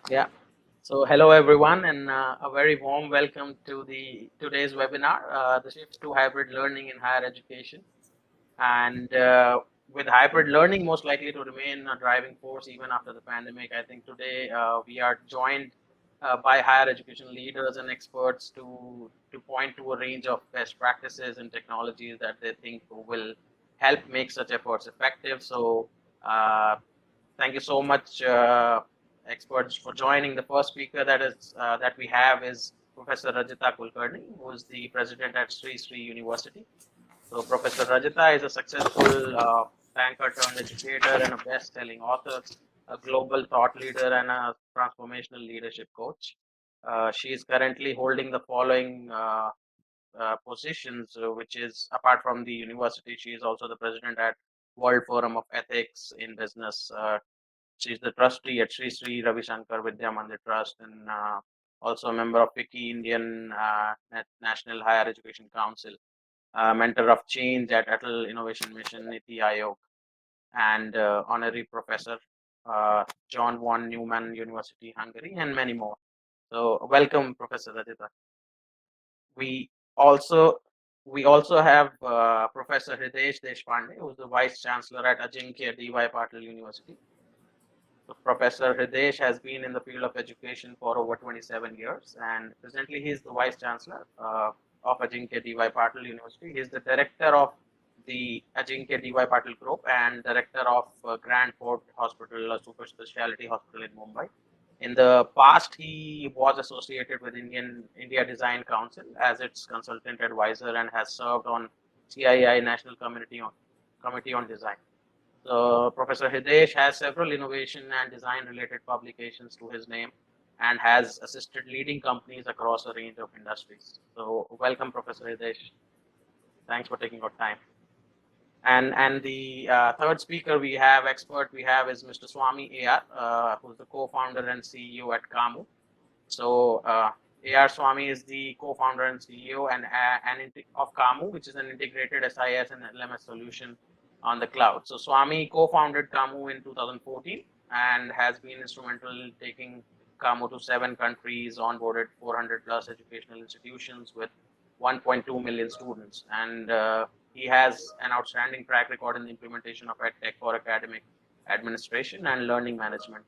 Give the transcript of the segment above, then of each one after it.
Yeah. So hello everyone, and a very warm welcome to the today's webinar, the shift to hybrid learning in higher education. And with hybrid learning most likely to remain a driving force even after the pandemic, I think today we are joined by higher education leaders and experts to point to a range of best practices and technologies that they think will help make such efforts effective. So. Thank you so much, experts, for joining. The first speaker that we have is Professor Rajita Kulkarni, who is the president at Sri Sri University. So, Professor Rajita is a successful banker turned educator and a best-selling author, a global thought leader, and a transformational leadership coach. She is currently holding the following positions, which is apart from the university, she is also the president at World Forum of Ethics in Business. She's the trustee at Sri Sri Ravi Shankar Vidya Mandir Trust, and also a member of FICCI Indian National Higher Education Council, mentor of change at Atal Innovation Mission, Niti Aayog, and honorary professor, John von Neumann University, Hungary, and many more. So, welcome, Professor Rajita. We also we also have Professor Hridesh Deshpande, who is the Vice Chancellor at Ajinkya D.Y. Patil University. So Professor Hridesh has been in the field of education for over 27 years, and presently he is the Vice Chancellor of Ajinkya D.Y. Patil University. He is the Director of the Ajinkya D.Y. Patil Group and Director of Grand Fort Hospital, a super specialty hospital in Mumbai. In the past, he was associated with India Design Council as its consultant advisor and has served on CII National Committee on Design. So Professor Hridesh has several innovation and design related publications to his name and has assisted leading companies across a range of industries. So welcome, Professor Hridesh. Thanks for taking your time. And the third speaker we have is Mr. Swami AR, who's the co-founder and CEO at Kamu. So AR Swami is the co-founder and CEO of Kamu, which is an integrated SIS and LMS solution on the cloud. So Swami co-founded Kamu in 2014 and has been instrumental in taking Kamu to 7 countries, onboarded 400 plus educational institutions with 1.2 million students. And he has an outstanding track record in the implementation of EdTech for academic administration and learning management.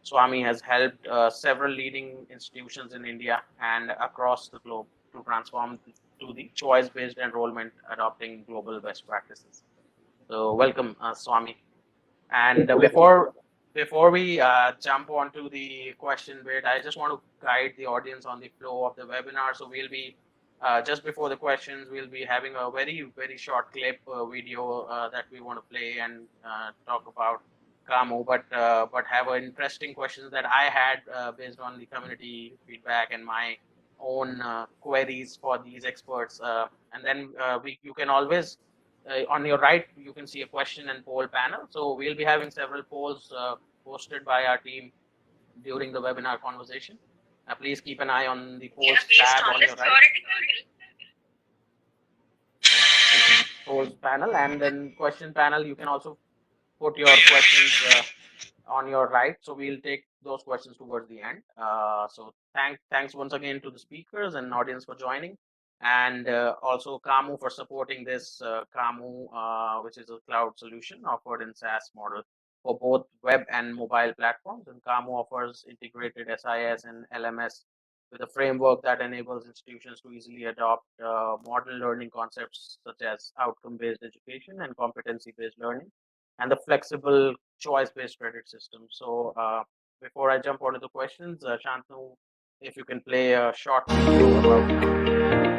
Swami has helped several leading institutions in India and across the globe to transform to the choice-based enrollment, adopting global best practices. So, welcome, Swami. And before we jump onto the question bit, I just want to guide the audience on the flow of the webinar. So we'll be just before the questions, we'll be having a very short clip video that we want to play and talk about Kamu, but have interesting questions that I had based on the community feedback and my own queries for these experts. And then you can always on your right, you can see a question and poll panel. So we'll be having several polls posted by our team during the webinar conversation. Please keep an eye on the polls tab on your right. Polls panel, and then question panel. You can also put your questions on your right. So we'll take those questions towards the end. So thanks once again to the speakers and audience for joining, and also Kamu for supporting this. Kamu, which is a cloud solution offered in SaaS model for both web and mobile platforms, and Kamu offers integrated SIS and LMS with a framework that enables institutions to easily adopt model learning concepts such as outcome-based education and competency-based learning, and the flexible choice-based credit system. So before I jump onto the questions, Shantanu, if you can play a short video about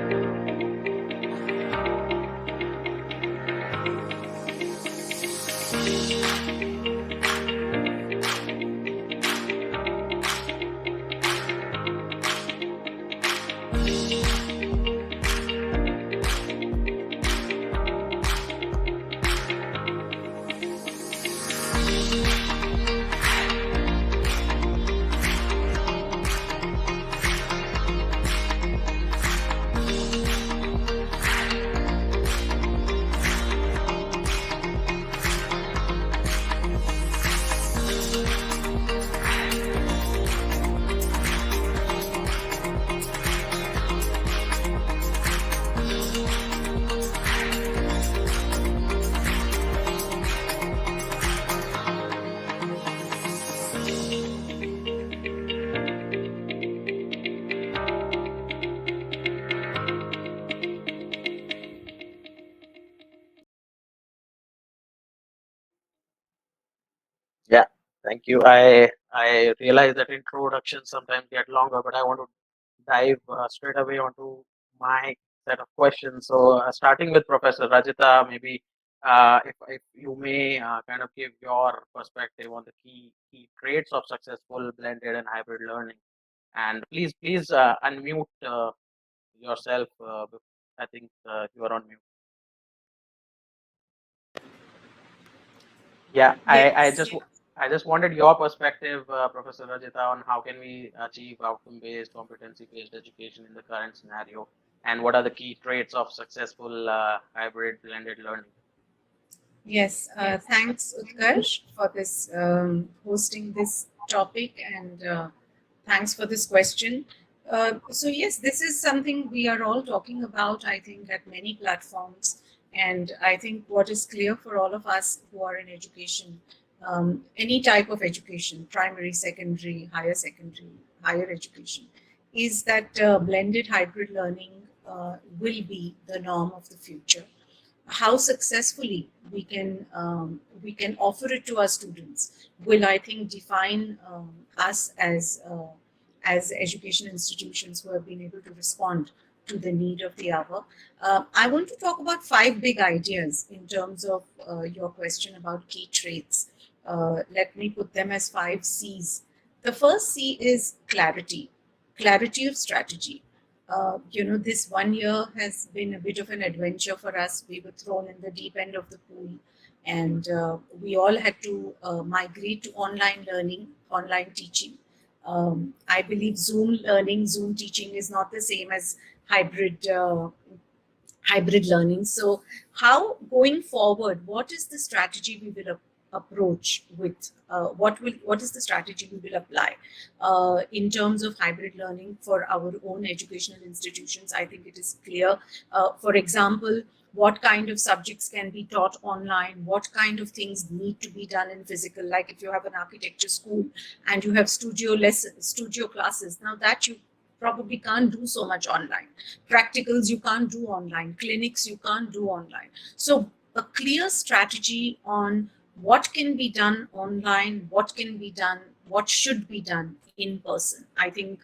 Thank you. I realize that introductions sometimes get longer, but I want to dive straight away onto my set of questions. So, starting with Professor Rajita, maybe if you may kind of give your perspective on the key traits of successful blended and hybrid learning, and please unmute yourself. I think you are on mute. Yeah, Yes. I just wanted your perspective, Professor Rajita, on how can we achieve outcome-based, competency-based education in the current scenario, and what are the key traits of successful hybrid blended learning? Yes, thanks Utkarsh for this hosting this topic and thanks for this question. So yes, this is something we are all talking about, I think, at many platforms. And I think what is clear for all of us who are in education, any type of education, primary, secondary, higher education, is that blended hybrid learning will be the norm of the future. How successfully we can offer it to our students will, I think, define us as education institutions who have been able to respond to the need of the hour. I want to talk about five big ideas in terms of your question about key traits. Let me put them as five C's. The first C is clarity, clarity of strategy. This 1 year has been a bit of an adventure for us. We were thrown in the deep end of the pool, and we all had to migrate to online learning, online teaching. I believe Zoom learning, Zoom teaching is not the same as hybrid learning. So, how going forward? What is the strategy we will approach with? What is the strategy we will apply in terms of hybrid learning for our own educational institutions? I think it is clear. For example, what kind of subjects can be taught online, what kind of things need to be done in physical, like if you have an architecture school and you have studio classes, now that you probably can't do so much online. Practicals you can't do online, clinics you can't do online. So a clear strategy on what can be done online, what can be done, what should be done in person, I think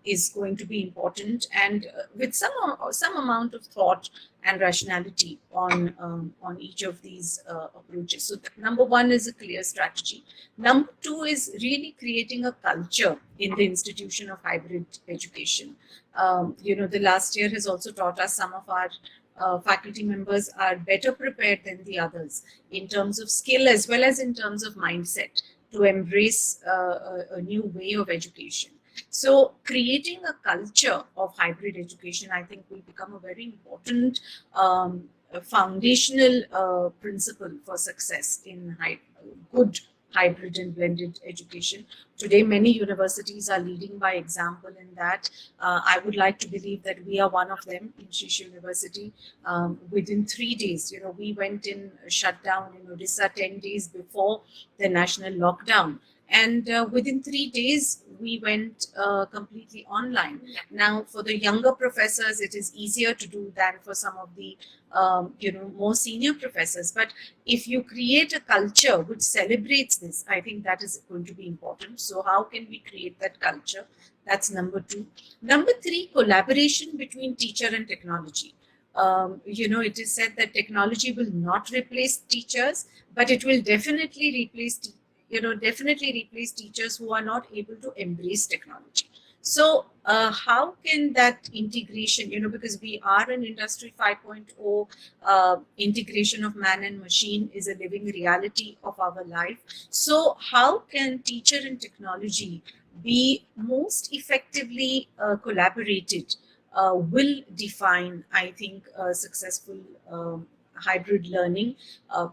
is going to be important, and with some amount of thought and rationality on each of these approaches. So number one is a clear strategy. Number two is really creating a culture in the institution of hybrid education. The last year has also taught us some of our faculty members are better prepared than the others in terms of skill as well as in terms of mindset to embrace a new way of education. So, creating a culture of hybrid education, I think, will become a very important foundational principle for success in good hybrid and blended education. Today, many universities are leading by example in that. I would like to believe that we are one of them in Shish University. Within 3 days, we went in shutdown in Odisha 10 days before the national lockdown. And within 3 days, we went completely online. Now, for the younger professors, it is easier to do than for some of the more senior professors. But if you create a culture which celebrates this, I think that is going to be important. So, how can we create that culture? That's number two. Number three, collaboration between teacher and technology. It is said that technology will not replace teachers, but it will definitely replace teachers who are not able to embrace technology. So, how can that integration, because we are an industry 5.0, integration of man and machine is a living reality of our life. So, how can teacher and technology be most effectively collaborated will define, I think, a successful hybrid learning. A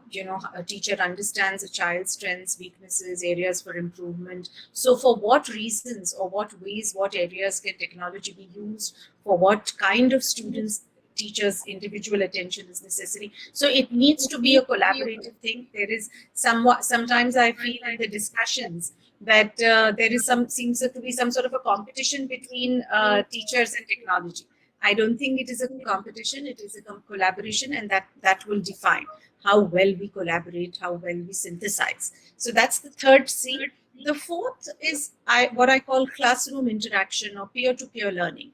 teacher understands a child's strengths, weaknesses, areas for improvement. So, for what reasons or what ways, what areas can technology be used? For what kind of students? Teachers' individual attention is necessary. So it needs to be a collaborative thing. There is sometimes I feel in the discussions that there is seems to be some sort of a competition between teachers and technology. I don't think it is a competition, it is a collaboration, and that will define how well we collaborate, how well we synthesize. So that's the third C. The fourth is what I call classroom interaction or peer-to-peer learning.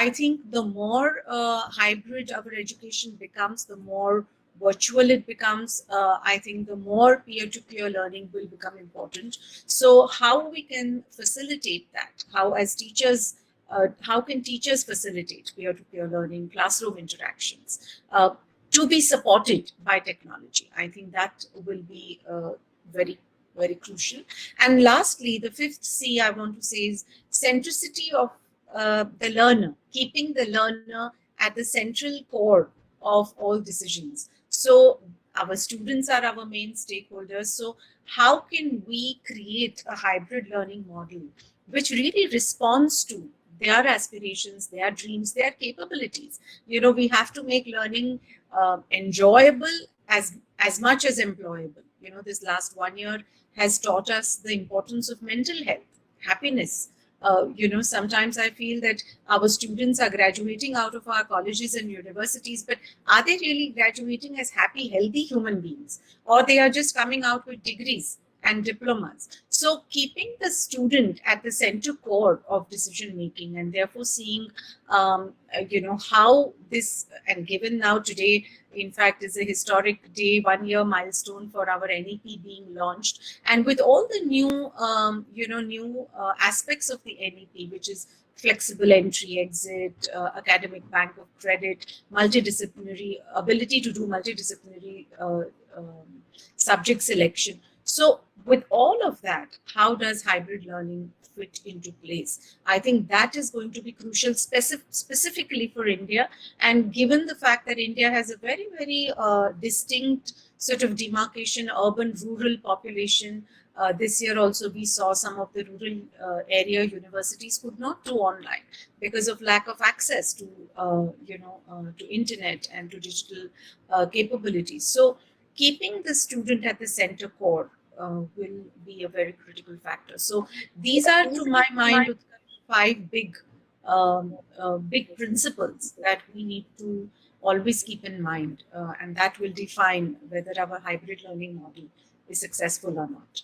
I think the more hybrid our education becomes, the more virtual it becomes. I think the more peer-to-peer learning will become important. So how we can facilitate that? How as teachers, how can teachers facilitate peer-to-peer learning, classroom interactions, to be supported by technology? I think that will be very, very crucial. And lastly, the fifth C I want to say is centricity of the learner, keeping the learner at the central core of all decisions. So our students are our main stakeholders. So how can we create a hybrid learning model which really responds to their aspirations, their dreams, their capabilities? You know, we have to make learning enjoyable as much as employable. You know, this last 1 year has taught us the importance of mental health, happiness. You know, sometimes I feel that our students are graduating out of our colleges and universities, but are they really graduating as happy, healthy human beings? Or they are just coming out with degrees and diplomas? So keeping the student at the center core of decision making, and therefore seeing, you know, how this, and given now today, in fact, is a historic day, 1 year milestone for our NEP being launched, and with all the new, you know, new aspects of the NEP, which is flexible entry exit, academic bank of credit, multidisciplinary ability to do multidisciplinary subject selection. So with all of that, how does hybrid learning fit into place? I think that is going to be crucial, specifically for India. And given the fact that India has a very, very distinct sort of demarcation, urban, rural population, this year also we saw some of the rural area universities could not do online because of lack of access to, you know, to internet and to digital capabilities. So keeping the student at the center core will be a very critical factor. So these are, to my mind, five big principles that we need to always keep in mind, and that will define whether our hybrid learning model is successful or not.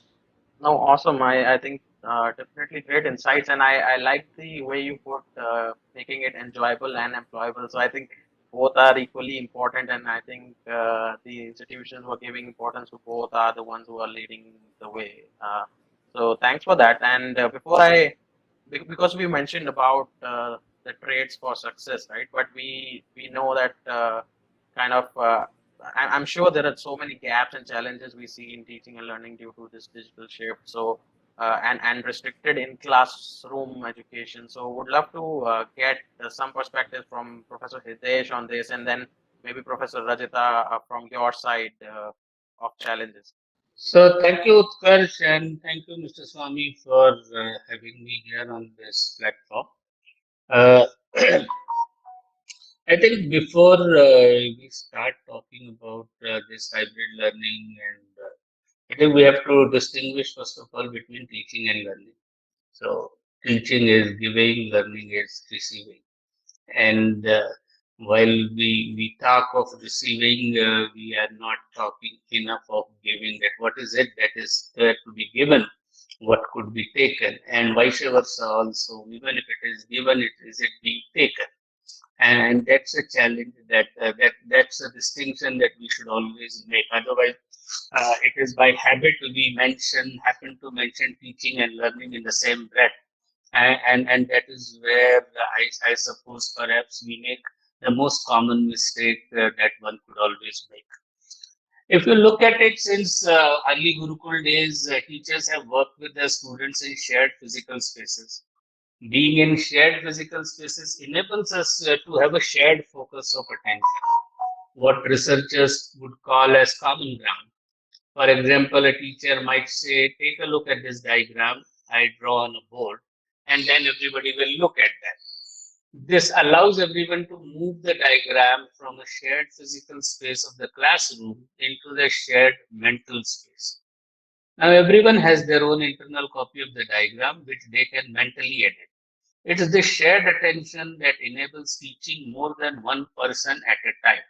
No, awesome. I think definitely great insights, and I like the way you put making it enjoyable and employable. So I think both are equally important, and I think the institutions who are giving importance to both are the ones who are leading the way. So thanks for that. And before because we mentioned about the traits for success, right? But we know that kind of I'm sure there are so many gaps and challenges we see in teaching and learning due to this digital shift. So and restricted in classroom education. So would love to get some perspective from Professor Hitesh on this, and then maybe Professor Rajita from your side of challenges. So thank you, Utkarsh, and thank you, Mr. Swami, for having me here on this platform. Uh, I think before we start talking about this hybrid learning, and I think we have to distinguish first of all between teaching and learning. So teaching is giving, learning is receiving. And while we talk of receiving, we are not talking enough of giving. That what is it that is there to be given, what could be taken, and vice versa also. Even if it is given, it is it being taken, and that's a challenge that's a distinction that we should always make. Otherwise, it is by habit we happen to mention teaching and learning in the same breath, and that is where I suppose perhaps we make the most common mistake that one could always make. If you look at it, since early Gurukul days, teachers have worked with their students in shared physical spaces. Being in shared physical spaces enables us to have a shared focus of attention, what researchers would call as common ground. For example, a teacher might say, take a look at this diagram I draw on a board, and then everybody will look at that. This allows everyone to move the diagram from a shared physical space of the classroom into the shared mental space. Now, everyone has their own internal copy of the diagram, which they can mentally edit. It's this shared attention that enables teaching more than one person at a time.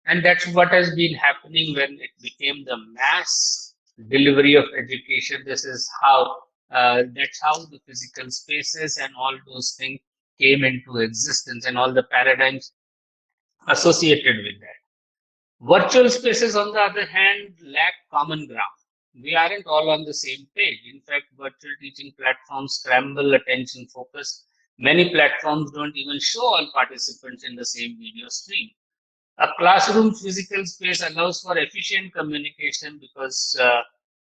And that's what has been happening when it became the mass delivery of education. This is how, that's how the physical spaces and all those things came into existence, and all the paradigms associated with that. Virtual spaces, on the other hand, lack common ground. We aren't all on the same page. In fact, virtual teaching platforms scramble attention focus. Many platforms don't even show all participants in the same video stream. A classroom physical space allows for efficient communication because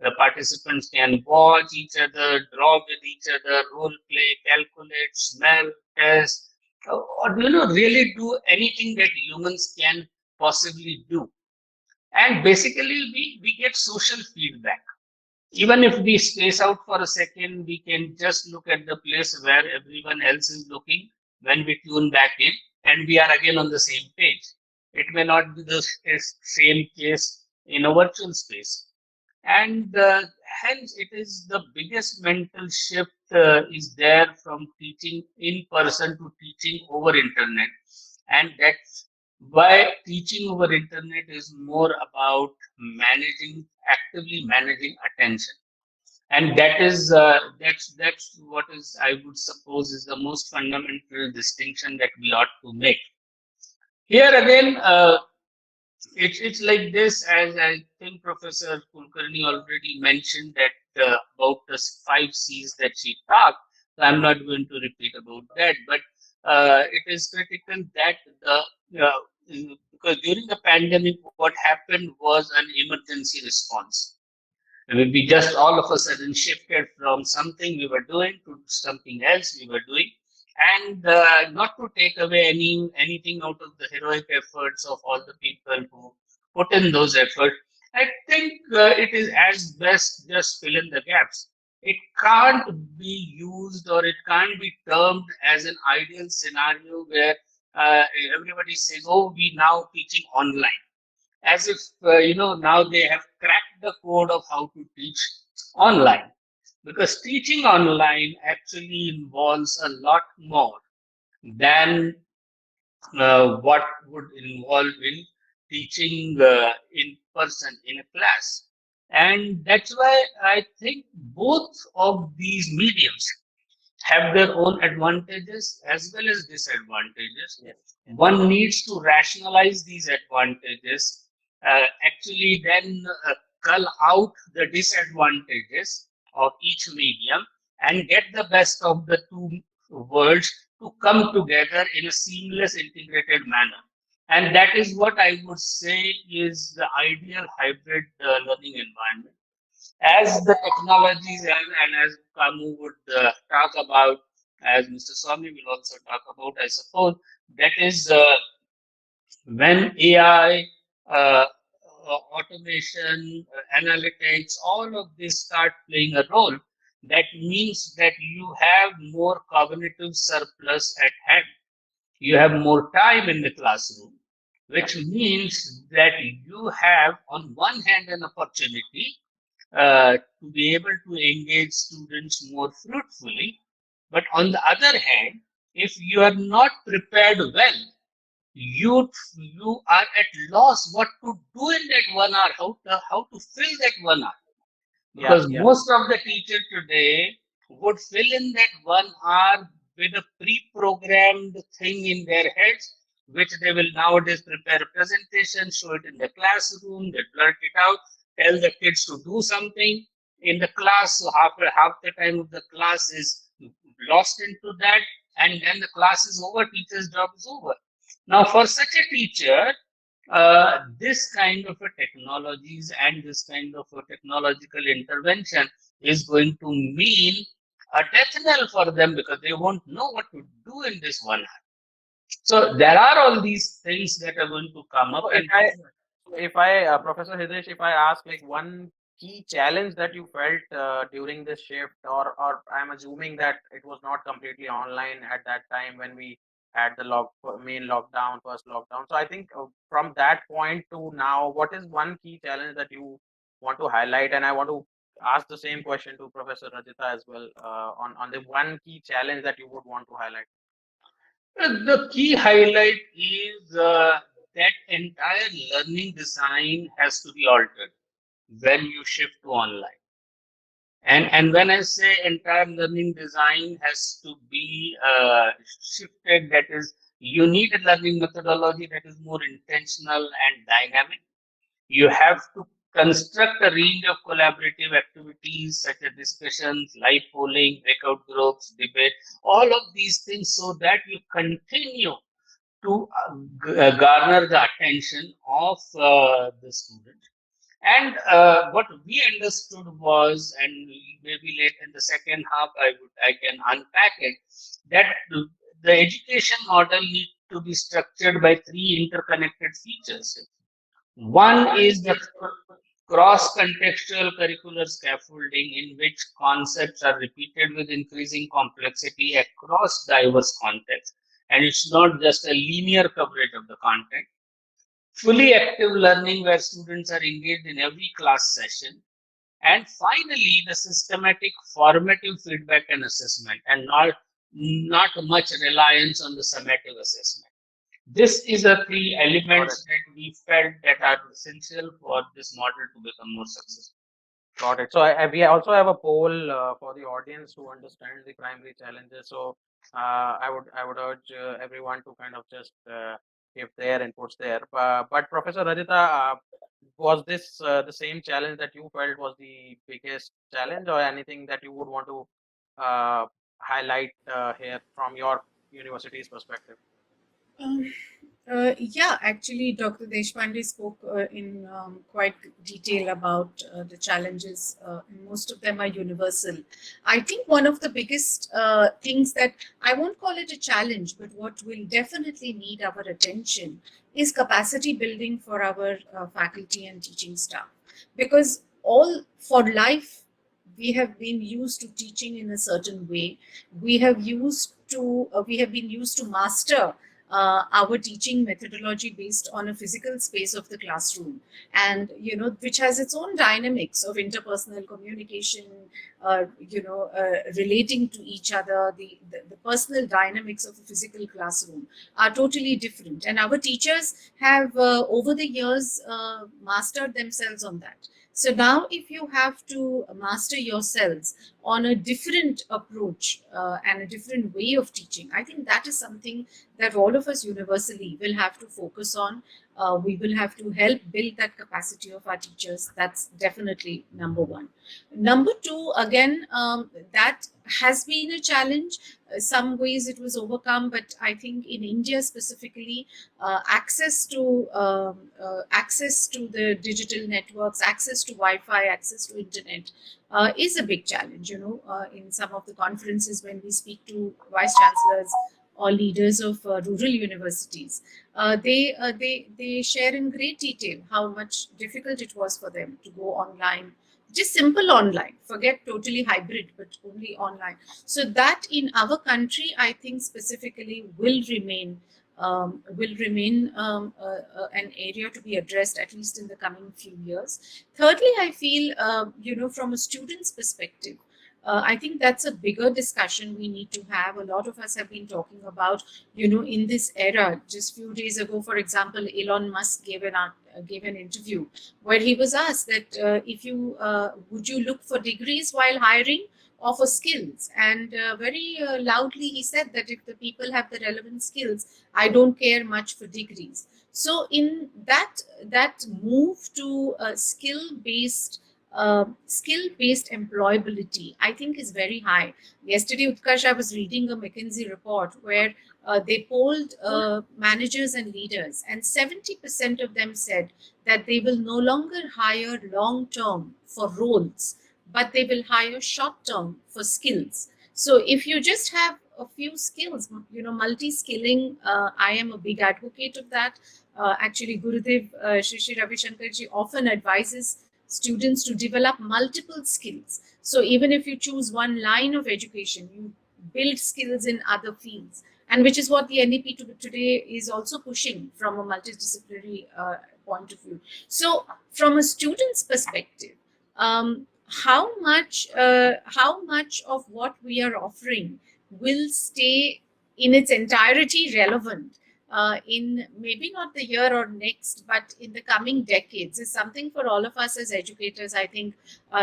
the participants can watch each other, draw with each other, role play, calculate, smell, test, or really do anything that humans can possibly do. And basically, we get social feedback. Even if we space out for a second, we can just look at the place where everyone else is looking when we tune back in, and we are again on the same page. It may not be the same case in a virtual space. And hence, it is the biggest mental shift is there from teaching in person to teaching over internet. And that's why teaching over internet is more about actively managing attention, and that's what is, I would suppose, is the most fundamental distinction that we ought to make here again. It's like this, as I think Professor Kulkarni already mentioned that about the 5 C's that she talked. So I'm not going to repeat about that, but it is critical that because during the pandemic, what happened was an emergency response. We just all of a sudden shifted from something we were doing to something else we were doing, and not to take away anything out of the heroic efforts of all the people who put in those efforts. I think it is as best just fill in the gaps. It can't be used, or it can't be termed as an ideal scenario where everybody says, "Oh, we now teaching online," as if now they have cracked the code of how to teach online, because teaching online actually involves a lot more than what would involve in teaching in person in a class. And that's why I think both of these mediums have their own advantages as well as disadvantages. Yes. One needs to rationalize these advantages, actually, then cull out the disadvantages of each medium and get the best of the two worlds to come together in a seamless, integrated manner. And that is what I would say is the ideal hybrid learning environment. As the technologies and as Kamu would talk about, as Mr. Swami will also talk about, I suppose, that is when AI, automation, analytics, all of this start playing a role, that means that you have more cognitive surplus at hand. You have more time in the classroom, Yeah. which means that you have, on one hand, an opportunity to be able to engage students more fruitfully. But on the other hand, if you are not prepared well, you are at loss what to do in that 1 hour, how to fill that 1 hour. Yeah. Because Yeah. most of the teachers today would fill in that 1 hour with a pre-programmed thing in their heads, which they will nowadays prepare a presentation, show it in the classroom, they blurt it out, tell the kids to do something in the class. So half the time of the class is lost into that, and then the class is over, teacher's job is over. Now, for such a teacher, this kind of a technologies and this kind of a technological intervention is going to mean a death knell for them, because they won't know what to do in this 1 hour. So there are all these things that are going to come up, So and if I Professor Hitesh, if I ask like one key challenge that you felt during this shift, or I'm assuming that it was not completely online at that time when we had the main lockdown, first lockdown. So I think from that point to now, what is one key challenge that you want to highlight? And I want to ask the same question to Professor Rajita as well on the one key challenge that you would want to highlight. The key highlight is that entire learning design has to be altered when you shift to online. And when I say entire learning design has to be shifted, that is, you need a learning methodology that is more intentional and dynamic. You have to construct a range of collaborative activities such as discussions, live polling, breakout groups, debate, all of these things so that you continue to garner the attention of the student. And what we understood was, and maybe late in the second half, I can unpack it, that the education model needs to be structured by three interconnected features. One is the cross-contextual curricular scaffolding in which concepts are repeated with increasing complexity across diverse contexts. And it's not just a linear coverage of the content. Fully active learning where students are engaged in every class session. And finally, the systematic formative feedback and assessment, and not much reliance on the summative assessment. This is the three elements that we felt that are essential for this model to become more successful. Got it. So we also have a poll for the audience to understand the primary challenges. So I would urge everyone to kind of just give their inputs there. But Professor Rajita, was this the same challenge that you felt was the biggest challenge, or anything that you would want to highlight here from your university's perspective? Um, yeah, actually, Dr. Deshpande spoke in quite detail about the challenges, and most of them are universal. I think one of the biggest things that I won't call it a challenge, but what will definitely need our attention is capacity building for our faculty and teaching staff. Because all for life, we have been used to teaching in a certain way. We have been used to master our teaching methodology based on a physical space of the classroom, and which has its own dynamics of interpersonal communication, relating to each other. The personal dynamics of a physical classroom are totally different, and our teachers have over the years mastered themselves on that. So now if you have to master yourselves on a different approach and a different way of teaching, I think that is something that all of us universally will have to focus on. We will have to help build that capacity of our teachers. That's definitely number one. Number two, again, that has been a challenge. Some ways it was overcome, but I think in India specifically, access to the digital networks, access to Wi-Fi, access to internet is a big challenge. In some of the conferences when we speak to vice chancellors or leaders of rural universities, they share in great detail how much difficult it was for them to go online, just simple online, forget totally hybrid, but only online. So that in our country, I think specifically will remain an area to be addressed, at least in the coming few years. Thirdly, I feel, from a student's perspective, I think that's a bigger discussion we need to have. A lot of us have been talking about, in this era. Just few days ago, for example, Elon Musk gave an interview where he was asked that if you would you look for degrees while hiring or for skills, and very loudly he said that if the people have the relevant skills, I don't care much for degrees. So in that move to skill-based employability, I think is very high. Yesterday, Utkarsh, I was reading a McKinsey report where they polled managers and leaders, and 70% of them said that they will no longer hire long term for roles, but they will hire short term for skills. So if you just have a few skills, multi-skilling, I am a big advocate of that. Actually, Gurudev Shri Ravi Shankarji often advises students to develop multiple skills. So even if you choose one line of education, you build skills in other fields, and which is what the NEP today is also pushing from a multidisciplinary point of view. So from a student's perspective, how much of what we are offering will stay in its entirety relevant in maybe not the year or next, but in the coming decades is something for all of us as educators, I think,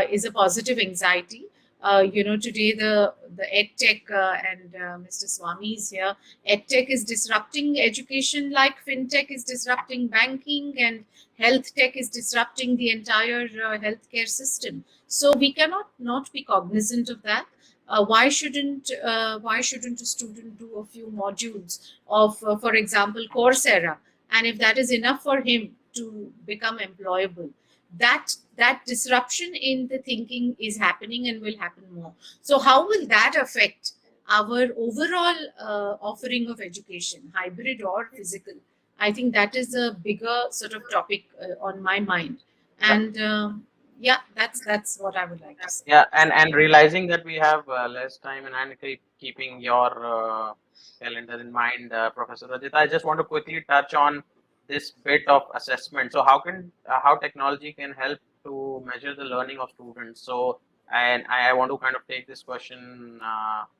is a positive anxiety. Today the EdTech and Mr. Swami is here. EdTech is disrupting education like FinTech is disrupting banking, and health tech is disrupting the entire healthcare system. So we cannot not be cognizant of that. Why shouldn't a student do a few modules of, for example, Coursera, and if that is enough for him to become employable, that disruption in the thinking is happening and will happen more. So how will that affect our overall offering of education, hybrid or physical? I think that is a bigger sort of topic on my mind, Yeah. and yeah, that's what I would like to say. Yeah, and realizing that we have less time and keeping your calendar in mind, Professor Rajit, I just want to quickly touch on this bit of assessment. So how technology can help to measure the learning of students? So and I want to kind of take this question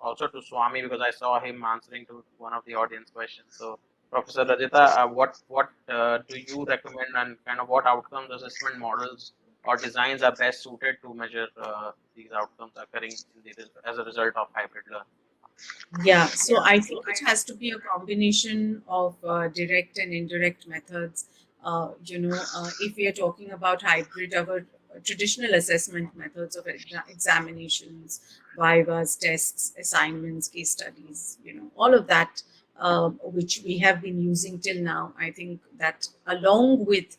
also to Swami, because I saw him answering to one of the audience questions. So Professor Rajita, what do you recommend, and kind of what outcomes assessment models or designs are best suited to measure these outcomes occurring as a result of hybrid learning? Yeah, so I think it has to be a combination of direct and indirect methods. If we are talking about hybrid, our traditional assessment methods of examinations, vivas, tests, assignments, case studies, all of that, which we have been using till now. I think that along with,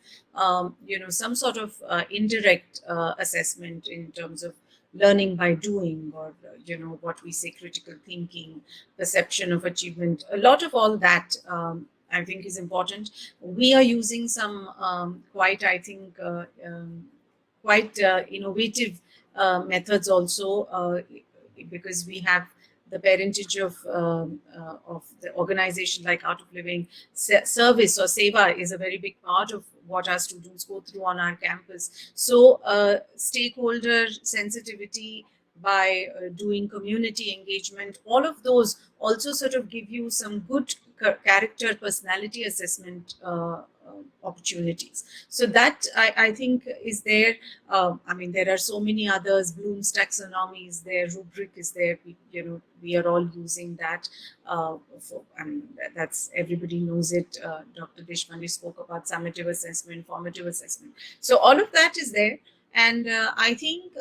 some sort of indirect assessment in terms of learning by doing, or what we say, critical thinking, perception of achievement, a lot of all that, I think, is important. We are using some quite, I think, quite innovative methods also, because we have the parentage of the organization like Art of Living. Service or seva is a very big part of what our students go through on our campus. So stakeholder sensitivity by doing community engagement, all of those also sort of give you some good character personality assessment opportunities. So that I think is there. I mean, there are so many others. Bloom's taxonomy is there. Rubric is there. We are all using that. I mean, that's, everybody knows it. Dr. Deshpande spoke about summative assessment, formative assessment. So all of that is there, and I think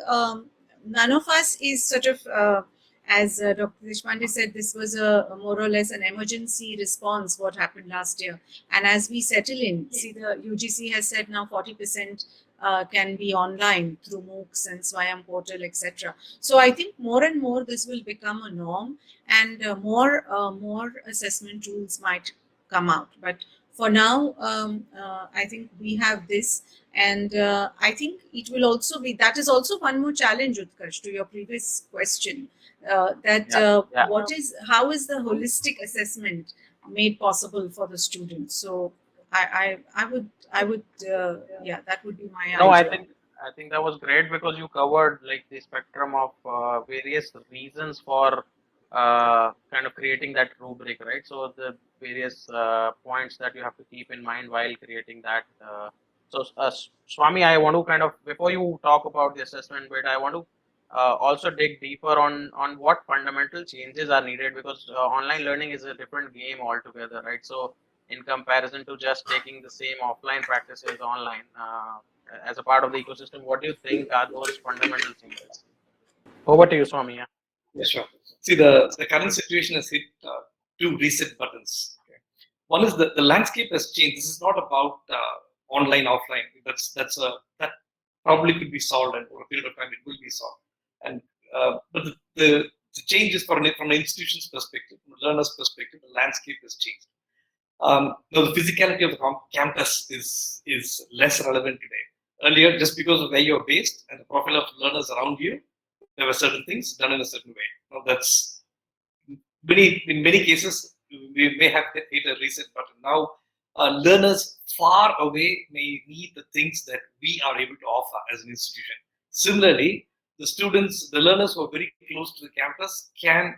none of us is sort of. As Dr. Deshpande said, this was a more or less an emergency response, what happened last year. And as we settle in, see, the UGC has said now 40% can be online through MOOCs and Swayam portal, etc. So I think more and more this will become a norm, and more assessment tools might come out. But for now, I think we have this, and I think it will also be, that is also one more challenge, Utkarsh, to your previous question. How is the holistic assessment made possible for the students? So I would yeah, that would be my No, idea. I think that was great, because you covered like the spectrum of various reasons for kind of creating that rubric, right? So the various points that you have to keep in mind while creating that. Swami, I want to kind of, before you talk about the assessment bit, I want to also dig deeper on what fundamental changes are needed, because online learning is a different game altogether, right? So in comparison to just taking the same offline practices online. As a part of the ecosystem, what do you think are those fundamental changes? Over to you, Swami. Yeah. Yeah, sure. See, the current situation has hit two reset buttons. Okay. One is the landscape has changed. This is not about online, offline. That probably could be solved, and over a period of time it will be solved. And but the changes from an institution's perspective, from a learner's perspective, the landscape has changed. Now the physicality of the campus is less relevant today. Earlier, just because of where you're based and the profile of learners around you, there were certain things done in a certain way. Now that's in many cases we may have hit a reset button. Now learners far away may need the things that we are able to offer as an institution. Similarly, the students, the learners who are very close to the campus can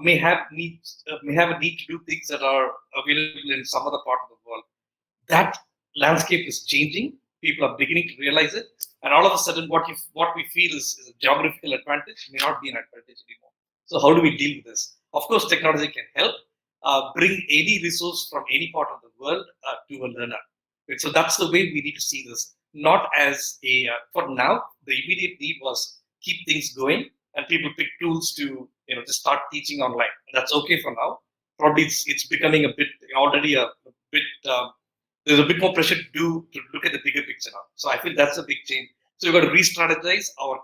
may have a need to do things that are available in some other part of the world. That landscape is changing. People are beginning to realize it, and all of a sudden, what we feel is a geographical advantage may not be an advantage anymore. So, how do we deal with this? Of course, technology can help bring any resource from any part of the world to a learner. Right? So that's the way we need to see this. Not as a for now, the immediate need was keep things going, and people pick tools to just start teaching online. And that's okay for now. Probably it's becoming a bit already a bit. There's a bit more pressure to look at the bigger picture now. So I feel that's a big change. So we've got to re-strategize our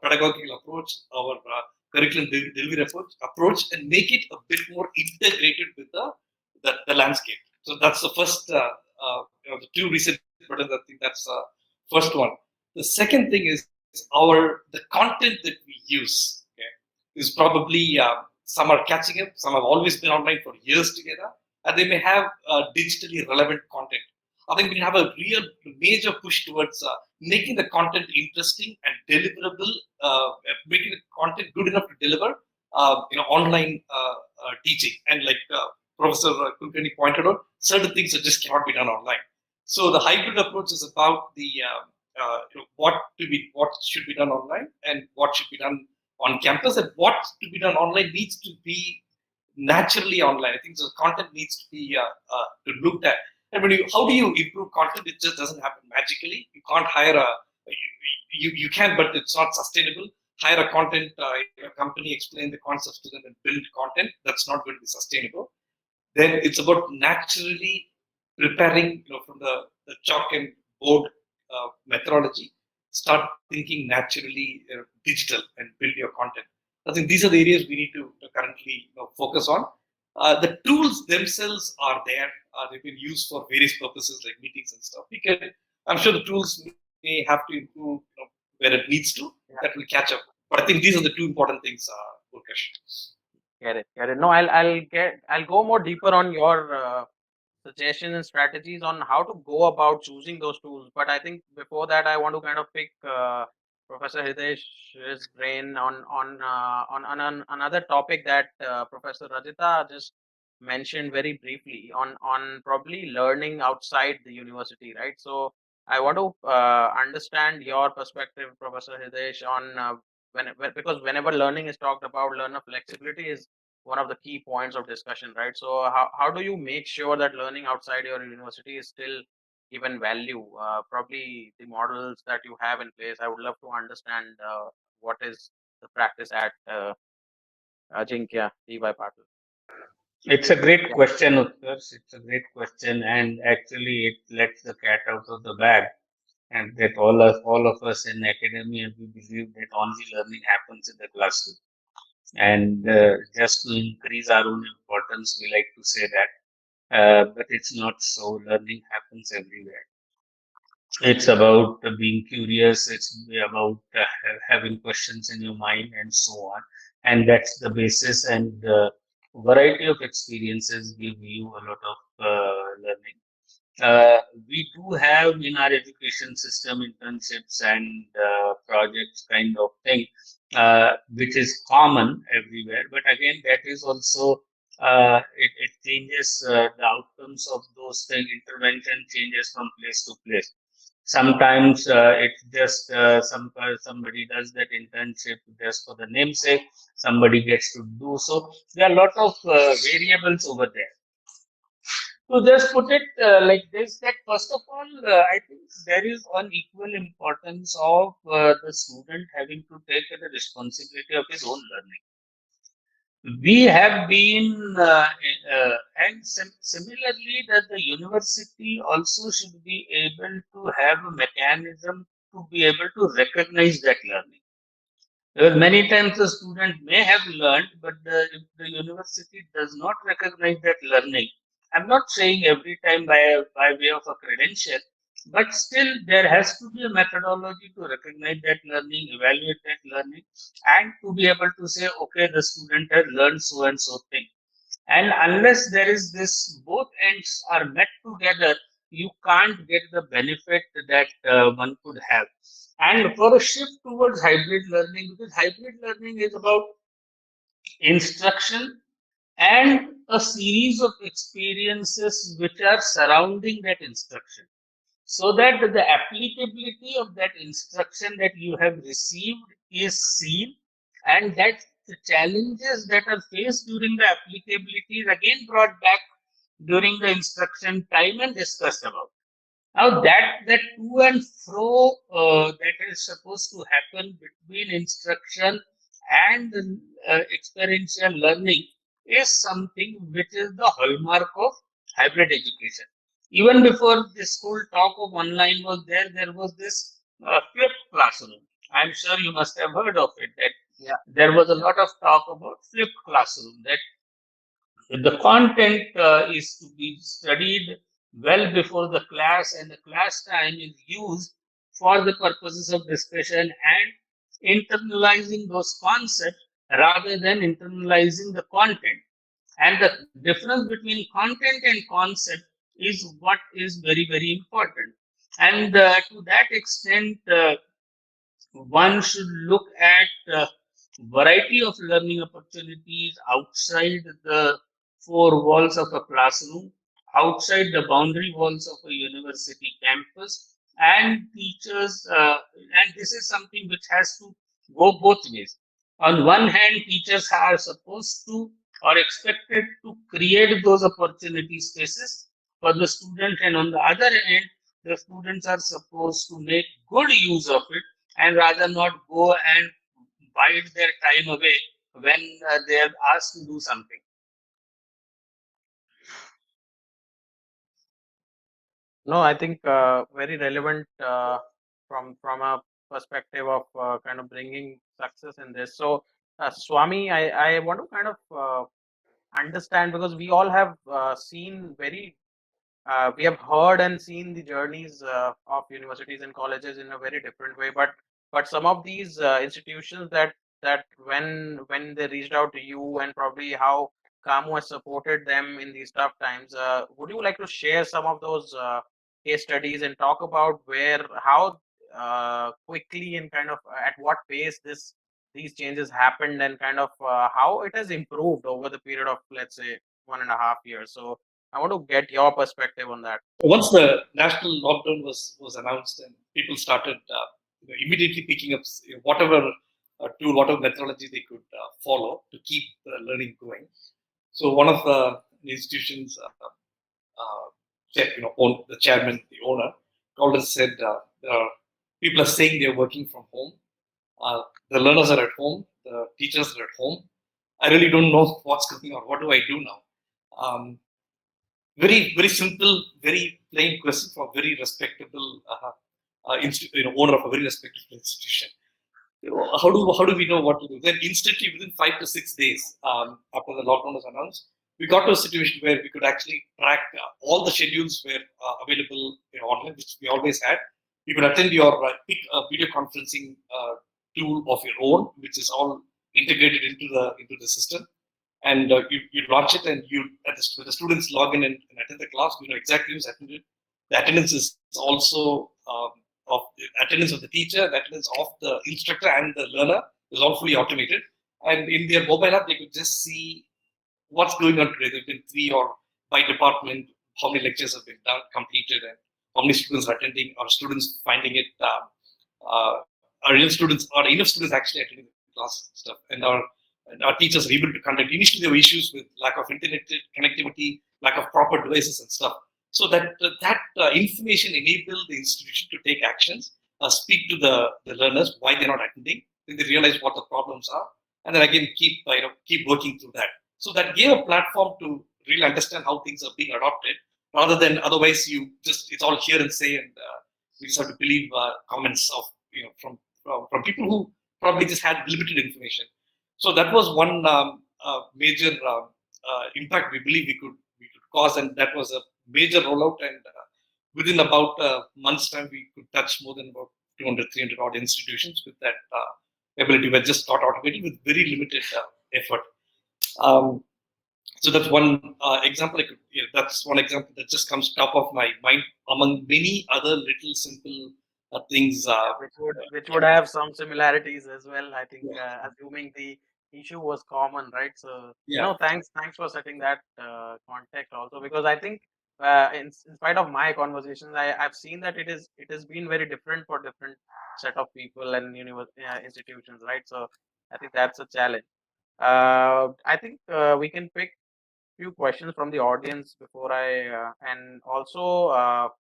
pedagogical approach, our curriculum delivery approach, and make it a bit more integrated with the landscape. So that's the first, the two recent buttons. I think that's the first one. The second thing is the content that we use. Okay, is probably some are catching up. Some have always been online for years together, and they may have digitally relevant content. I think we have a real major push towards making the content interesting and deliverable, making the content good enough to deliver, online teaching. And like Professor Kulkarni pointed out, certain things that just cannot be done online. So the hybrid approach is about the what should be done online and what should be done on campus, and what to be done online needs to be naturally online. I think the content needs to be looked at. And how do you improve content? It just doesn't happen magically. You can't hire you can, but it's not sustainable. Hire a content company, explain the concepts to them, and build content. That's not going to be sustainable. Then it's about naturally preparing, from the chalk and board methodology. Start thinking naturally digital and build your content. I think these are the areas we need to currently focus on. The tools themselves are there. They've been used for various purposes like meetings and stuff. I'm sure the tools may have to improve where it needs to. That will catch up. But I think these are the two important things, Urkesh. Get it. No, I'll go more deeper on your suggestions and strategies on how to go about choosing those tools. But I think before that, I want to kind of pick Professor Hidesh's brain on another topic that Professor Rajita just mentioned very briefly on probably learning outside the university, right? So I want to understand your perspective, Professor Hidesh, on because whenever learning is talked about, learner flexibility is one of the key points of discussion, right? So how do you make sure that learning outside your university is still given value? Probably the models that you have in place. I would love to understand what is the practice at Ajinkya DY Patil. It's a great Yeah. question, Utkarsh. It's a great question, and actually, it lets the cat out of the bag. And that all of us in academia, we believe that only learning happens in the classroom. And just to increase our own importance, we like to say that, but it's not so. Learning happens everywhere. It's about being curious. It's about having questions in your mind and so on. And that's the basis. And variety of experiences give you a lot of learning. We do have in our education system internships and projects kind of thing, which is common everywhere. But again, that is also it changes the outcomes of those things. Intervention changes from place to place. Sometimes it's just somebody does that internship just for the namesake. Somebody gets to do so. There are a lot of variables over there. To just put it like this, that first of all, I think there is an equal importance of the student having to take the responsibility of his own learning. We have been, and similarly, that the university also should be able to have a mechanism to be able to recognize that learning. Because many times the student may have learned, but if the university does not recognize that learning, I'm not saying every time by way of a credential, but still there has to be a methodology to recognize that learning, evaluate that learning, and to be able to say, okay, the student has learned so and so thing. And unless there is this, both ends are met together, you can't get the benefit that one could have. And for a shift towards hybrid learning, because hybrid learning is about instruction and a series of experiences which are surrounding that instruction, so that the applicability of that instruction that you have received is seen, and that the challenges that are faced during the applicability is again brought back during the instruction time and discussed about. Now that to and fro that is supposed to happen between instruction and experiential learning is something which is the hallmark of hybrid education. Even before this whole talk of online was there, there was this flipped classroom. I'm sure you must have heard of it. That Yeah. there was a lot of talk about flipped classroom. That the content is to be studied well before the class, and the class time is used for the purposes of discussion and internalizing those concepts rather than internalizing the content. And the difference between content and concept is what is very, very important. And to that extent, one should look at variety of learning opportunities outside the four walls of a classroom, outside the boundary walls of a university campus, and teachers. And this is something which has to go both ways. On one hand, teachers are supposed to or expected to create those opportunity spaces for the student, and on the other hand, the students are supposed to make good use of it and rather not go and bide their time away when they are asked to do something. No, I think very relevant from a perspective of kind of bringing success in this. So, Swami, I want to kind of understand, because we all have seen very we have heard and seen the journeys of universities and colleges in a very different way, but some of these institutions that when they reached out to you, and probably how Kamo has supported them in these tough times, would you like to share some of those case studies and talk about where how quickly and kind of at what pace these changes happened, and kind of how it has improved over the period of, let's say, 1.5 years? So I want to get your perspective on that. Once the national lockdown was announced and people started immediately picking up whatever tool, whatever methodology they could follow to keep the learning going. So one of the institutions said, the chairman, the owner, called and said, people are saying they're working from home. The learners are at home. The teachers are at home. I really don't know what's going on. What do I do now? Very, very simple, very plain question from a very respectable owner of a very respectable institution. How do we know what to do? Then instantly, within 5 to 6 days after the lockdown was announced, we got to a situation where we could actually track all the schedules were available online, which we always had. You could attend your pick a video conferencing tool of your own, which is all integrated into the system, and you launch it, and when the students log in and attend the class, we know exactly who's attended. The attendance is also of the attendance of the teacher, the attendance of the instructor and the learner is all fully automated. And in their mobile app, they could just see what's going on today. There've been 3 or by department, how many lectures have been done, completed, and how many students are attending, or students finding it, are enough students actually attending the class stuff, and our teachers are able to conduct. Initially, there were issues with lack of internet connectivity, lack of proper devices and stuff. So that information enabled the institution to take actions, speak to the learners why they're not attending, then they realize what the problems are, and then again keep working through that. So that gave a platform to really understand how things are being adopted, rather than otherwise it's all hear and say, and we just have to believe comments of from people who probably just had limited information. So that was one major impact we believe we could cause, and that was a major rollout. And within about a month's time, we could touch more than about 200, 300 odd institutions with that ability. We just got automated with very limited effort. So that's one example. That's one example that just comes top of my mind among many other little simple things. Yeah, which would have some similarities as well. I think, Yeah, assuming the issue was common, right? So yeah, no, thanks for setting that context also, because I think, in spite of my conversations, I've seen that it has been very different for different set of people and institutions, right? So I think that's a challenge. I think we can pick few questions from the audience before and also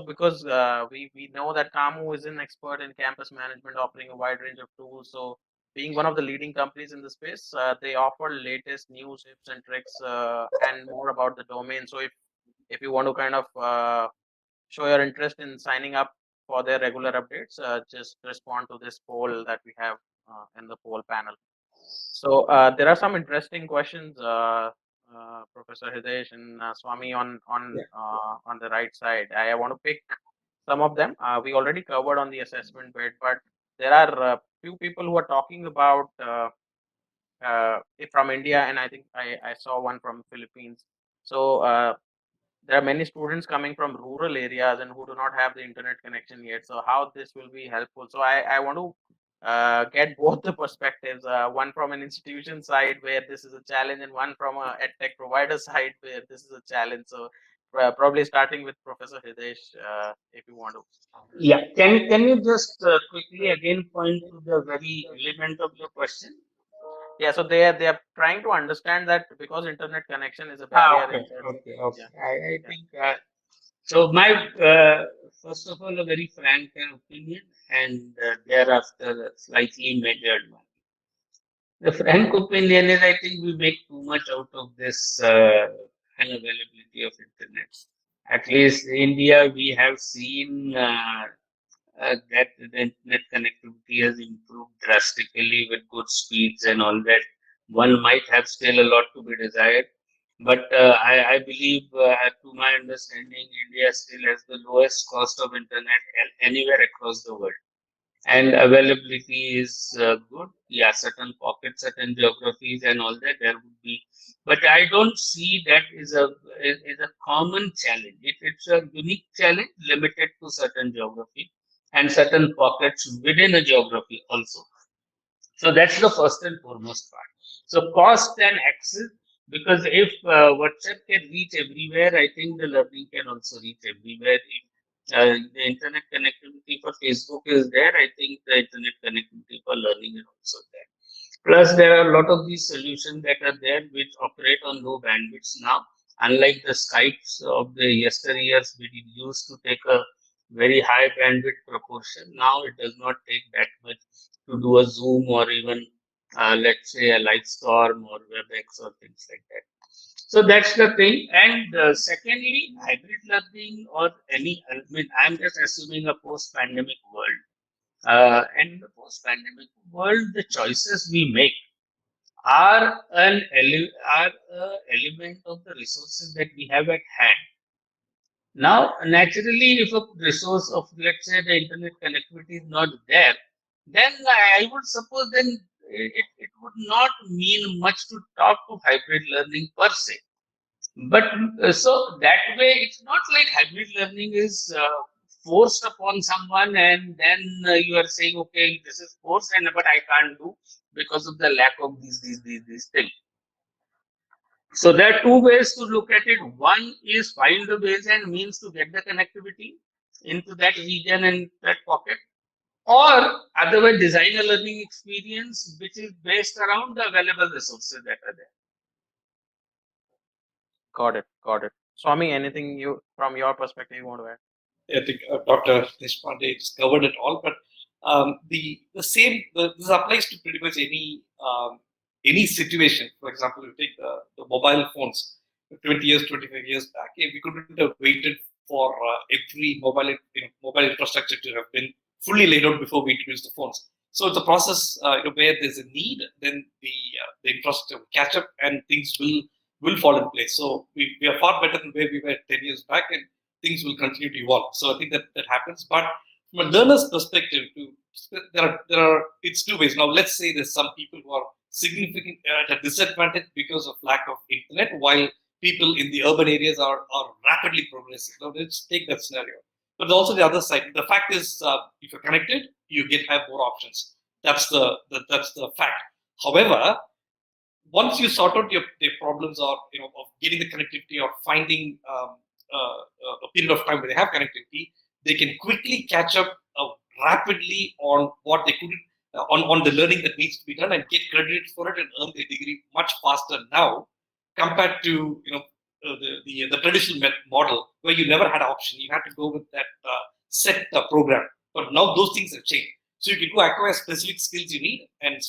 because we know that Kamu is an expert in campus management, offering a wide range of tools. So being one of the leading companies in the space, they offer latest news, tips and tricks, and more about the domain. So if you want to kind of show your interest in signing up for their regular updates, just respond to this poll that we have in the poll panel. So there are some interesting questions, Professor Hitesh and Swami, on the right side. I want to pick some of them. We already covered on the assessment bit, but there are few people who are talking about from India, and I think I saw one from Philippines. So there are many students coming from rural areas and who do not have the internet connection yet. So how this will be helpful? So I want to get both the perspectives, one from an institution side where this is a challenge, and one from a edtech provider side where this is a challenge. So probably starting with Professor Hitesh, if you want to. Yeah, can you just quickly again point to the very element of your question? Yeah, so they are trying to understand that because internet connection is a barrier in Okay, certain. okay, Yeah, okay. I yeah, think so. My first of all, a very frank opinion, and thereafter a slightly measured one. The frank opinion is, I think we make too much out of this unavailability of internet. At least in India, we have seen that the internet connectivity has improved drastically with good speeds and all that. One might have still a lot to be desired, but I believe, to my understanding, India still has the lowest cost of internet anywhere across the world, and availability is good. Yeah, certain pockets, certain geographies, and all that there would be, but I don't see that is a common challenge. It's a unique challenge limited to certain geography and certain pockets within a geography also. So that's the first and foremost part. So cost and access, because if WhatsApp can reach everywhere, I think the learning can also reach everywhere. If the internet connectivity for Facebook is there, I think the internet connectivity for learning is also there. Plus, there are a lot of these solutions that are there which operate on low bandwidths now. Unlike the Skypes of the yesteryears, which used to take a very high bandwidth proportion, now it does not take that much to do a Zoom or even, let's say, a Livestorm or WebEx or things like that. So that's the thing. And secondly, hybrid learning or any, I mean, I'm just assuming a post-pandemic world. And in the post-pandemic world, the choices we make are a element of the resources that we have at hand. Now, naturally, if a resource of, let's say, the internet connectivity is not there, then I would suppose then it would not mean much to talk to hybrid learning per se. But so that way, it's not like hybrid learning is forced upon someone, and then you are saying, okay, this is forced, and but I can't do because of the lack of these things. So there are two ways to look at it. One is find the ways and means to get the connectivity into that region and that pocket, or otherwise design a learning experience which is based around the available resources that are there. got it, got it. Swami, anything you from your perspective you want to add? I think Dr. Deshpande just covered it all, but the same this applies to pretty much any situation. For example, you take the mobile phones. 20 years, 25 years back, we couldn't have waited for every mobile infrastructure to have been fully laid out before we introduced the phones. So it's a process where there's a need, then the infrastructure will catch up and things will fall in place. So we are far better than where we were 10 years back, and things will continue to evolve. So I think that happens. But from a learner's perspective, there are it's two ways. Now let's say there's some people who are significant at a disadvantage because of lack of internet, while people in the urban areas are rapidly progressing. Now let's take that scenario. But also the other side. The fact is, if you're connected, you have more options. That's the fact. However, once you sort out their problems or of getting the connectivity or finding a period of time where they have connectivity, they can quickly catch up rapidly on what they couldn't on the learning that needs to be done and get credited for it and earn their degree much faster now compared to the traditional model where you never had an option. You had to go with that set program. But now those things have changed. So you can go acquire specific skills you need and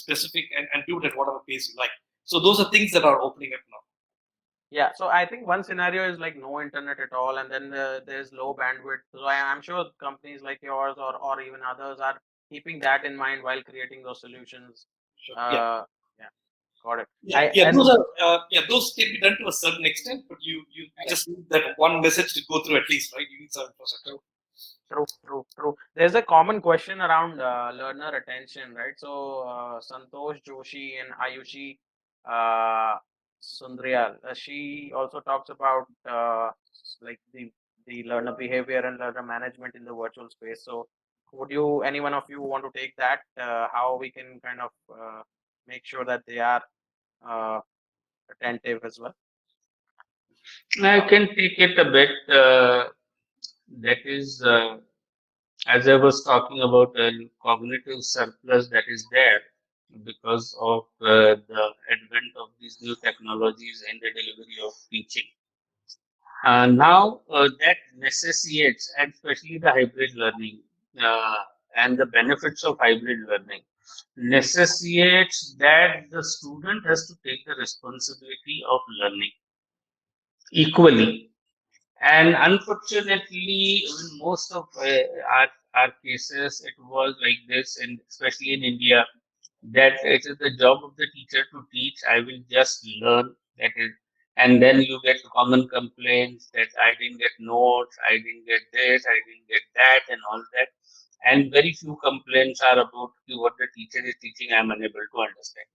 do it at whatever pace you like. So those are things that are opening up now. Yeah, so I think one scenario is like no internet at all, and then there's low bandwidth. So I'm sure companies like yours or even others are keeping that in mind while creating those solutions. Sure. Yeah, got it. Those can be done to a certain extent, but you just need that one message to go through at least, right? You need some infrastructure. True. There's a common question around learner attention, right? So Santosh Joshi and Ayushi Sundrial, she also talks about like the learner behavior and learner management in the virtual space. So would any one of you want to take that? How we can kind of make sure that they are uh, attentive as well? I can take it a bit. That is, as I was talking about, a cognitive surplus that is there because of the advent of these new technologies and the delivery of teaching. Now that necessitates, and especially the hybrid learning uh, and the benefits of hybrid learning, necessitates that the student has to take the responsibility of learning equally. And unfortunately, in most of our cases, it was like this, and especially in India, that it is the job of the teacher to teach. I will just learn. That is, and then you get common complaints that I didn't get notes, I didn't get this, I didn't get that, and all that. And very few complaints are about what the teacher is teaching. I'm unable to understand.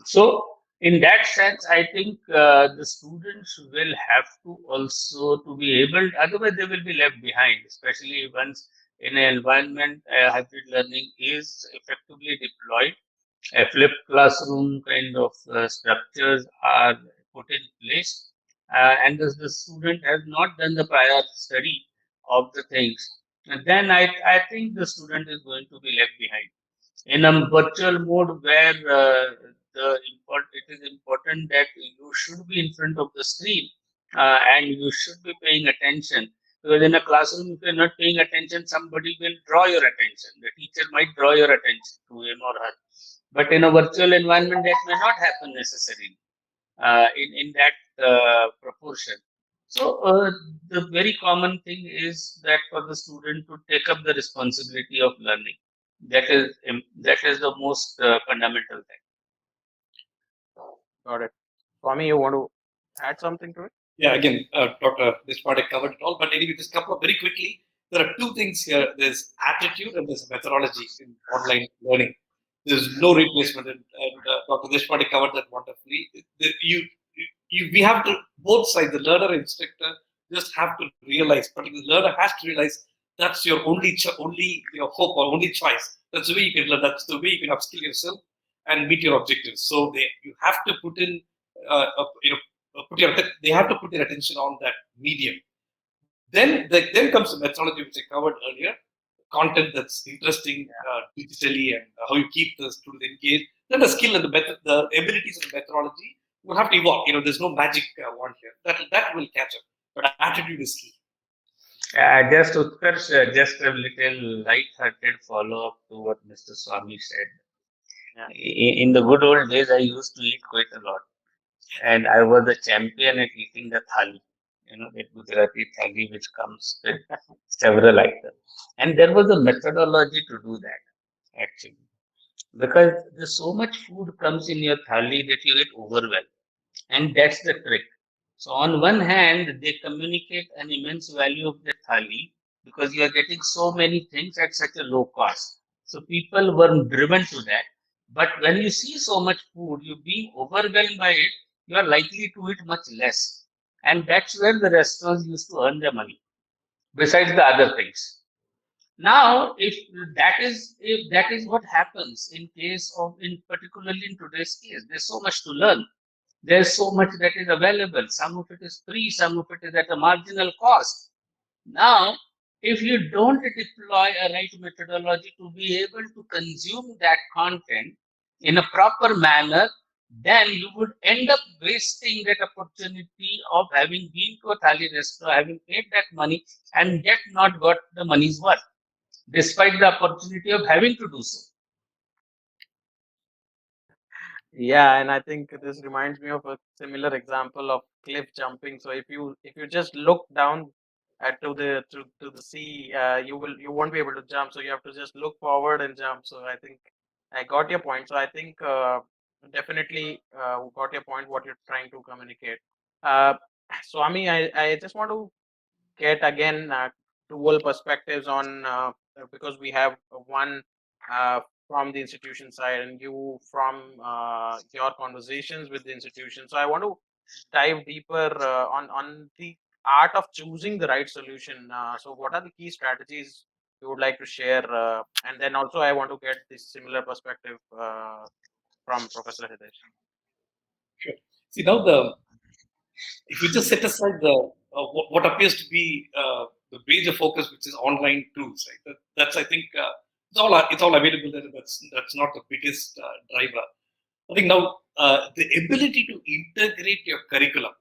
So, in that sense, I think the students will have to also to be able. Otherwise, they will be left behind, especially once in an environment hybrid learning is effectively deployed. A flipped classroom kind of structures are put in place, and the student has not done the prior study of the things. And then I think the student is going to be left behind in a virtual mode where it is important that you should be in front of the screen and you should be paying attention, because in a classroom if you're not paying attention, somebody will draw your attention. The teacher might draw your attention to him or her, but in a virtual environment that may not happen necessarily in that proportion. So the very common thing is that for the student to take up the responsibility of learning. That is the most fundamental thing. Got it. Swami, you want to add something to it? Yeah, again, Dr. Deshpande covered it all. But anyway, just couple of very quickly. There are two things here. There's attitude and there's methodology in online learning. There's no replacement, and Dr. Deshpande covered that wonderfully. We have to both sides, the learner and instructor, just have to realize. Particularly, the learner has to realize that's your only hope or only choice. That's the way you can learn. That's the way you can upskill yourself and meet your objectives. So you have to put in, they have to put their attention on that medium. Then comes the methodology which I covered earlier, content that's interesting digitally and how you keep the student engaged. Then the skill and the abilities of the methodology will have to evolve. There's no magic one here. That will catch up, but attitude is key. Just Utkarsh, just a little light-hearted follow-up to what Mr. Swami said. Yeah. In the good old days, I used to eat quite a lot, and I was a champion at eating the thali. The Gujarati thali, which comes with several items, and there was a methodology to do that actually, because there's so much food comes in your thali that you get overwhelmed, and that's the trick. So on one hand, they communicate an immense value of the thali because you are getting so many things at such a low cost. So people were driven to that. But when you see so much food, you're being overwhelmed by it, you are likely to eat much less. And that's where the restaurants used to earn their money, besides the other things. Now, if that is what happens in case of, in particularly in today's case, there's so much to learn. There's so much that is available. Some of it is free, some of it is at a marginal cost. Now, if you don't deploy a right methodology to be able to consume that content in a proper manner, then you would end up wasting that opportunity of having been to a thali restaurant, having paid that money, and yet not got the money's worth, despite the opportunity of having to do so. Yeah, and I think this reminds me of a similar example of cliff jumping. So if you just look down to the sea, you won't be able to jump. So you have to just look forward and jump. So I think I got your point. So I think definitely got your point. What you're trying to communicate. Uh, Swami, I just want to get again dual perspectives on because we have one uh, from the institution side and you from your conversations with the institution. So I want to dive deeper on the art of choosing the right solution. So what are the key strategies you would like to share? And then also I want to get this similar perspective from Professor Hitesh. Sure. See now if you just set aside what appears to be the major focus, which is online tools, right? That's I think it's all available there. That's not the biggest driver. I think now the ability to integrate your curriculum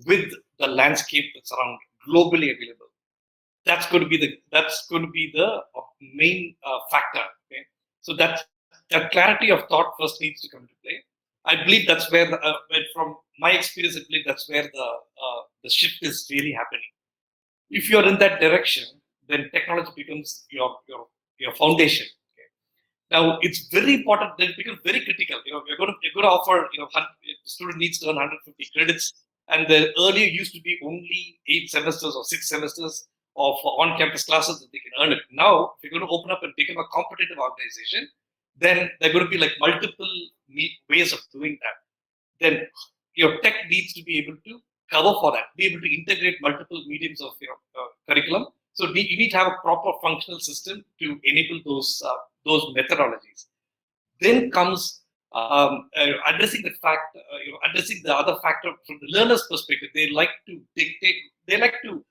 with the landscape that's around globally available. That's going to be the main factor. Okay? So that clarity of thought first needs to come into play. I believe that's from my experience, I believe that's where the shift is really happening. If you're in that direction, then technology becomes your foundation. Okay? Now it's very important. Then it becomes very critical. You're going to offer. The student needs to earn 150 credits, and the earlier used to be only 8 semesters or 6 semesters of on-campus classes that they can earn it. Now, if you're going to open up and become a competitive organization, then there are going to be like multiple ways of doing that. Then your tech needs to be able to cover for that, be able to integrate multiple mediums of your curriculum. So you need to have a proper functional system to enable those methodologies. Then comes addressing the fact, addressing the other factor from the learner's perspective. They like to dictate, they like to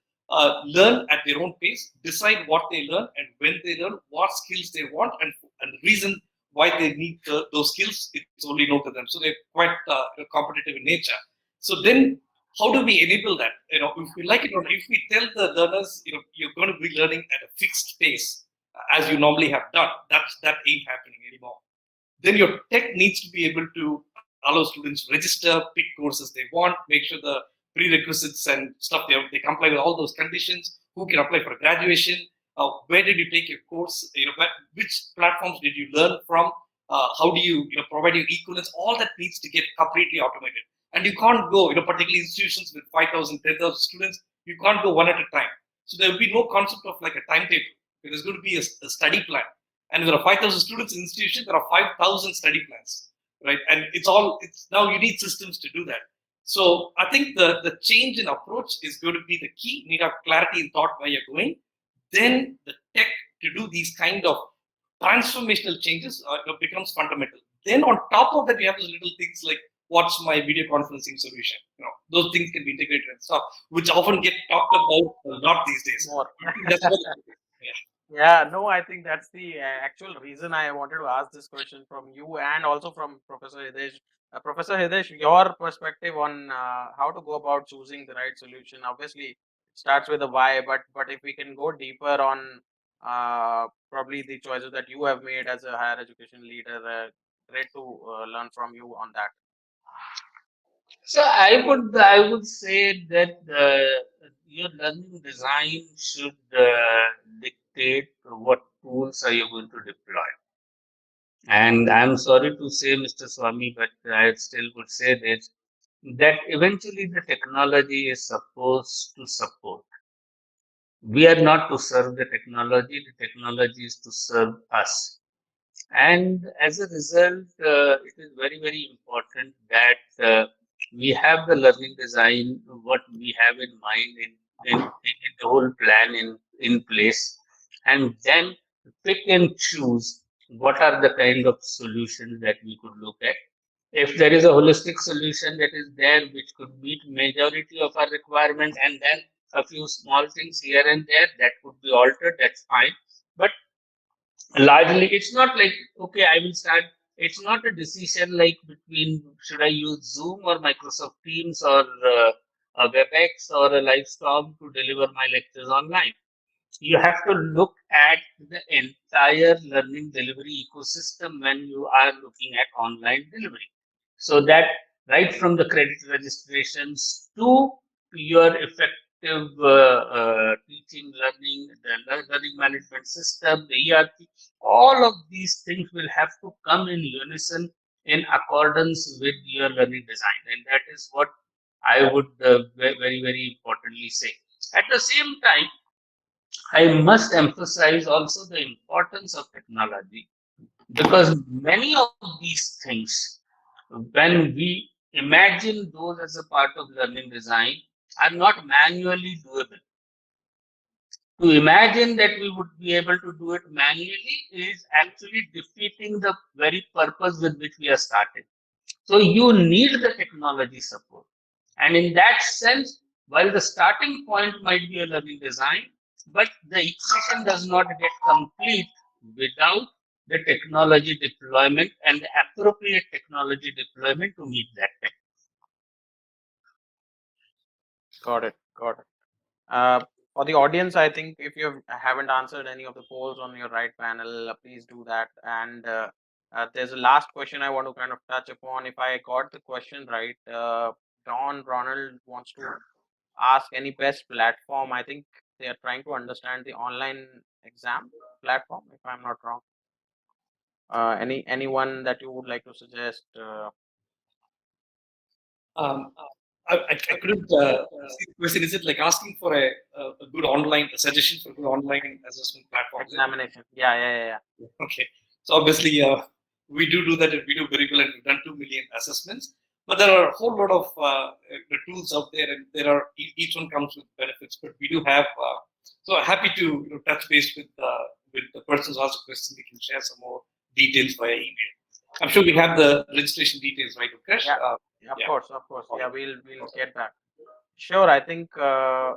learn at their own pace, decide what they learn and when they learn, what skills they want, and the reason why they need those skills, it's only known to them. So they're quite competitive in nature. So then, how do we enable that? If we like it or not, if we tell the learners, you're going to be learning at a fixed pace as you normally have done, that ain't happening anymore. Then your tech needs to be able to allow students to register, pick courses they want, make sure the prerequisites and stuff they comply with all those conditions. Who can apply for graduation? Where did you take your course? Which platforms did you learn from? How do you, provide your equivalence? All that needs to get completely automated. And you can't go, particularly institutions with 5,000, 10,000 students, you can't go one at a time. So there will be no concept of like a timetable. There's going to be a study plan. And there are 5,000 students in the institution, there are 5,000 study plans, right? And it's now you need systems to do that. So I think the change in approach is going to be the key. You need to have clarity in thought where you're going. Then the tech to do these kind of transformational changes becomes fundamental. Then on top of that, you have those little things like what's my video conferencing solution? Those things can be integrated and stuff, which often get talked about a lot these days. More. That's what, yeah. Yeah, no, I think that's the actual reason I wanted to ask this question from you and also from Professor Hidesh. Professor Hidesh, your perspective on how to go about choosing the right solution. Obviously, it starts with a why, but if we can go deeper on probably the choices that you have made as a higher education leader, great to learn from you on that. So I would say that your learning design should dictate what tools are you going to deploy. And I'm sorry to say, Mr. Swami, but I still would say this, that eventually the technology is supposed to support. We are not to serve the technology is to serve us. And as a result, it is very, very important that we have the learning design, what we have in mind in the whole plan in place, and then pick and choose what are the kind of solutions that we could look at. If there is a holistic solution that is there which could meet majority of our requirement, and then a few small things here and there that could be altered, that's fine. But largely it's not like, okay, I will start, it's not a decision like between should I use Zoom or Microsoft Teams or a WebEx or a Livestorm to deliver my lectures online. You have to look at the entire learning delivery ecosystem when you are looking at online delivery. So that right from the credit registrations to your effective teaching, learning, the learning management system, the ERP, all of these things will have to come in unison in accordance with your learning design. And that is what I would very, very importantly say. At the same time, I must emphasize also the importance of technology, because many of these things, when we imagine those as a part of learning design, are not manually doable. To imagine that we would be able to do it manually is actually defeating the very purpose with which we are starting. So you need the technology support. And in that sense, while the starting point might be a learning design, but the equation does not get complete without the technology deployment and the appropriate technology deployment to meet that. Got it. Got it. For the audience, I think if you haven't answered any of the polls on your right panel, please do that. And there's a last question I want to kind of touch upon. If I got the question right, Don Ronald wants to ask any best platform. I think they are trying to understand the online exam platform, if I'm not wrong. Anyone that you would like to suggest? Um, I couldn't see the question. Is it like asking for a good online a suggestion for good online assessment platform? Examination. Yeah. Okay. So obviously, we do that, and we do very well, and we've done 2 million assessments. But there are a whole lot of the tools out there, and there are each one comes with benefits. But we do have. So happy to touch base with the person who asked the question. We can share some more details via email. I'm sure we have the registration details, right, Utkarsh? Yeah. Of course. Yeah, we'll get back. Sure. I think. Do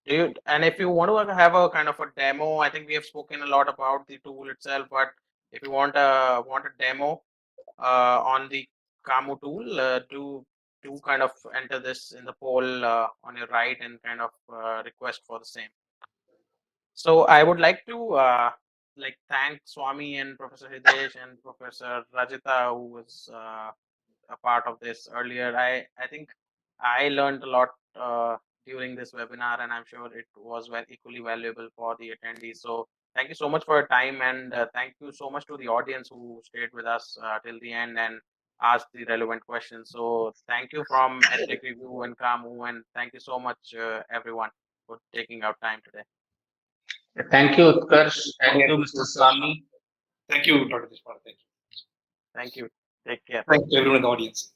you, and if you want to have a kind of a demo, I think we have spoken a lot about the tool itself, but if you want a demo on the Kamu tool, do kind of enter this in the poll on your right and kind of request for the same. So I would like to thank Swami and Professor Hitesh and Professor Rajita, who was a part of this earlier. I think I learned a lot during this webinar, and I'm sure it was equally valuable for the attendees. So thank you so much for your time, and thank you so much to the audience who stayed with us till the end and asked the relevant questions. So thank you from Edtech Review and Kamu, and thank you so much everyone for taking out time today. Thank you, Utkarsh. Thank you, Mr. Swami. Thank you, Dr. Deshpande. Thank you. Thank you. Take care. Thank you, everyone in the audience.